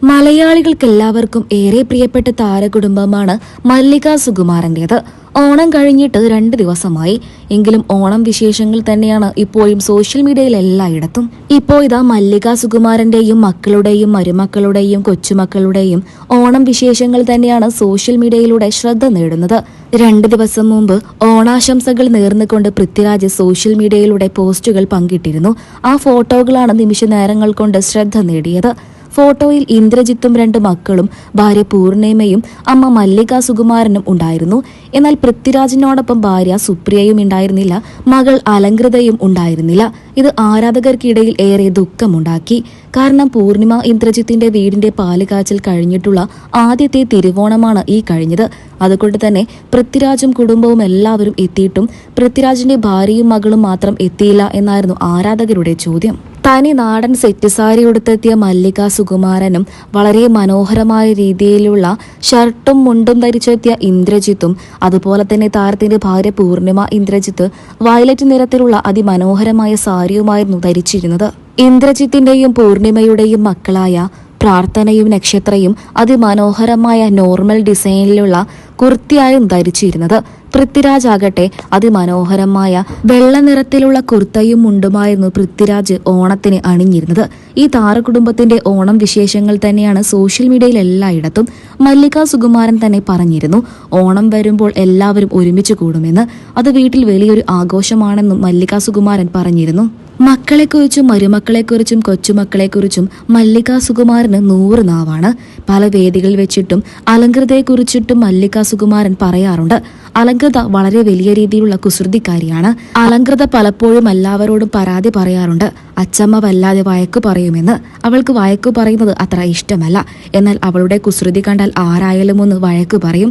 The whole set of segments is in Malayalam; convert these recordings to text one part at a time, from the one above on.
മലയാളികൾക്കെല്ലാവർക്കും ഏറെ പ്രിയപ്പെട്ട താരകുടുംബമാണ് മല്ലിക സുകുമാരന്റേത്. ഓണം കഴിഞ്ഞിട്ട് 2 ദിവസമായി. എങ്കിലും ഓണം വിശേഷങ്ങൾ തന്നെയാണ് ഇപ്പോഴും സോഷ്യൽ മീഡിയയിൽ എല്ലായിടത്തും. ഇപ്പോൾ ഇതാ മല്ലിക സുകുമാരന്റെയും മക്കളുടെയും മരുമക്കളുടെയും കൊച്ചുമക്കളുടെയും ഓണം വിശേഷങ്ങൾ തന്നെയാണ് സോഷ്യൽ മീഡിയയിലൂടെ ശ്രദ്ധ നേടുന്നത്. 2 ദിവസം മുമ്പ് ഓണാശംസകൾ നേർന്നുകൊണ്ട് പൃഥ്വിരാജ് സോഷ്യൽ മീഡിയയിലൂടെ പോസ്റ്റുകൾ പങ്കിട്ടിരുന്നു. ആ ഫോട്ടോകളാണ് നിമിഷ നേരങ്ങൾ കൊണ്ട് ശ്രദ്ധ നേടിയത്. ഫോട്ടോയിൽ ഇന്ദ്രജിത്തും 2 മക്കളും ഭാര്യ പൂർണിമയും അമ്മ മല്ലിക സുകുമാരനും ഉണ്ടായിരുന്നു. എന്നാൽ പൃഥ്വിരാജിനോടൊപ്പം ഭാര്യ സുപ്രിയയും ഉണ്ടായിരുന്നില്ല, മകൾ അലങ്കൃതയും ഉണ്ടായിരുന്നില്ല. ഇത് ആരാധകർക്കിടയിൽ ഏറെ ദുഃഖമുണ്ടാക്കി. കാരണം പൂർണിമ ഇന്ദ്രജിത്തിന്റെ വീടിന്റെ പാലുകാച്ചൽ കഴിഞ്ഞിട്ടുള്ള ആദ്യത്തെ തിരുവോണമാണ് ഈ കഴിഞ്ഞത്. അതുകൊണ്ട് തന്നെ പൃഥ്വിരാജും കുടുംബവും എല്ലാവരും എത്തിയിട്ടും പൃഥ്വിരാജിന്റെ ഭാര്യയും മകളും മാത്രം എത്തിയില്ല എന്നായിരുന്നു ആരാധകരുടെ ചോദ്യം. തനി നാടൻ സെറ്റ് സാരി ഉടുത്തെത്തിയ മല്ലിക സുകുമാരനും വളരെ മനോഹരമായ രീതിയിലുള്ള ഷർട്ടും മുണ്ടും ധരിച്ചെത്തിയ ഇന്ദ്രജിത്തും അതുപോലെ തന്നെ താരത്തിന്റെ ഭാര്യ പൂർണിമ ഇന്ദ്രജിത്ത് വയലറ്റ് നിറത്തിലുള്ള അതിമനോഹരമായ സാരിയുമായിരുന്നു ധരിച്ചിരുന്നത്. ഇന്ദ്രജിത്തിന്റെയും പൂർണിമയുടെയും മക്കളായ പ്രാർത്ഥനയും നക്ഷത്രയും അതിമനോഹരമായ നോർമൽ ഡിസൈനിലുള്ള കുർത്തിയായും ധരിച്ചിരുന്നത്. പൃഥ്വിരാജ് ആകട്ടെ അതിമനോഹരമായ വെള്ള നിറത്തിലുള്ള കുർത്തയും മുണ്ടുമായിരുന്നു പൃഥ്വിരാജ് ഓണത്തിന് അണിഞ്ഞിരുന്നത്. ഈ താരകുടുംബത്തിന്റെ ഓണം വിശേഷങ്ങൾ തന്നെയാണ് സോഷ്യൽ മീഡിയയിൽ എല്ലായിടത്തും. മല്ലിക സുകുമാരൻ തന്നെ പറഞ്ഞിരുന്നു, ഓണം വരുമ്പോൾ എല്ലാവരും ഒരുമിച്ച് കൂടുമെന്ന്. അത് വീട്ടിൽ വലിയൊരു ആഘോഷമാണെന്നും മല്ലിക സുകുമാരൻ പറഞ്ഞിരുന്നു. മക്കളെക്കുറിച്ചും മരുമക്കളെക്കുറിച്ചും കൊച്ചുമക്കളെക്കുറിച്ചും മല്ലിക സുകുമാരന് 100 നാവാണ്. പല വേദികളിൽ വെച്ചിട്ടും അലങ്കൃതയെക്കുറിച്ചിട്ടും മല്ലിക സുകുമാരൻ പറയാറുണ്ട്. അലങ്കൃത വളരെ വലിയ രീതിയിലുള്ള കുസൃതിക്കാരിയാണ്. അലങ്കൃത പലപ്പോഴും എല്ലാവരോടും പരാതി പറയാറുണ്ട്. അച്ചമ്മ വല്ലാതെ വഴക്കു പറയുമെന്ന്. അവൾക്ക് വഴക്കു പറയുന്നത് അത്ര ഇഷ്ടമല്ല. എന്നാൽ അവളുടെ കുസൃതി കണ്ടാൽ ആരായാലും ഒന്ന് വഴക്കു പറയും.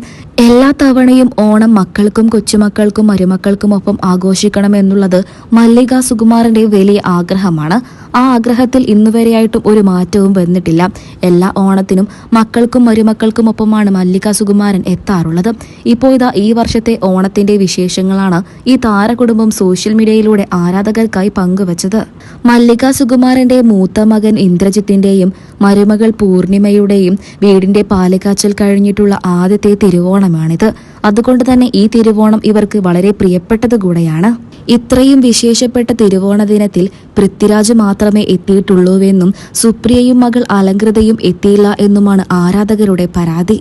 എല്ലാ തവണയും ഓണം മക്കൾക്കും കൊച്ചുമക്കൾക്കും മരുമക്കൾക്കും ഒപ്പം ആഘോഷിക്കണമെന്നുള്ളത് മല്ലിക സുകുമാരന്റെ വലിയ ആഗ്രഹമാണ്. ആ ആഗ്രഹത്തിൽ ഇന്നുവരെയായിട്ടും ഒരു മാറ്റവും വന്നിട്ടില്ല. എല്ലാ ഓണത്തിനും മക്കൾക്കും മരുമക്കൾക്കും ഒപ്പമാണ് മല്ലിക സുകുമാരൻ എത്താറുള്ളത്. ഇപ്പോൾ ഇതാ ഈ വർഷത്തെ ഓണത്തിന്റെ വിശേഷങ്ങളാണ് ഈ താരകുടുംബം സോഷ്യൽ മീഡിയയിലൂടെ ആരാധകർക്കായി പങ്കുവച്ചത്. മല്ലിക സുകുമാരന്റെ മൂത്ത മകൻ ഇന്ദ്രജിത്തിന്റെയും മരുമകൾ പൂർണിമയുടെയും വീടിന്റെ പാലുകാച്ചൽ കഴിഞ്ഞിട്ടുള്ള ആദ്യത്തെ തിരുവോണമാണിത്. അതുകൊണ്ട് തന്നെ ഈ തിരുവോണം ഇവർക്ക് വളരെ പ്രിയപ്പെട്ടത് കൂടെയാണ്. ഇത്രയും വിശേഷപ്പെട്ട തിരുവോണ ദിനത്തിൽ പൃഥ്വിരാജ് മാത്രമേ എത്തിയിട്ടുള്ളൂവെന്നും സുപ്രിയയും മകൾ അലങ്കൃതയും എത്തിയില്ല എന്നുമാണ് ആരാധകരുടെ പരാതി.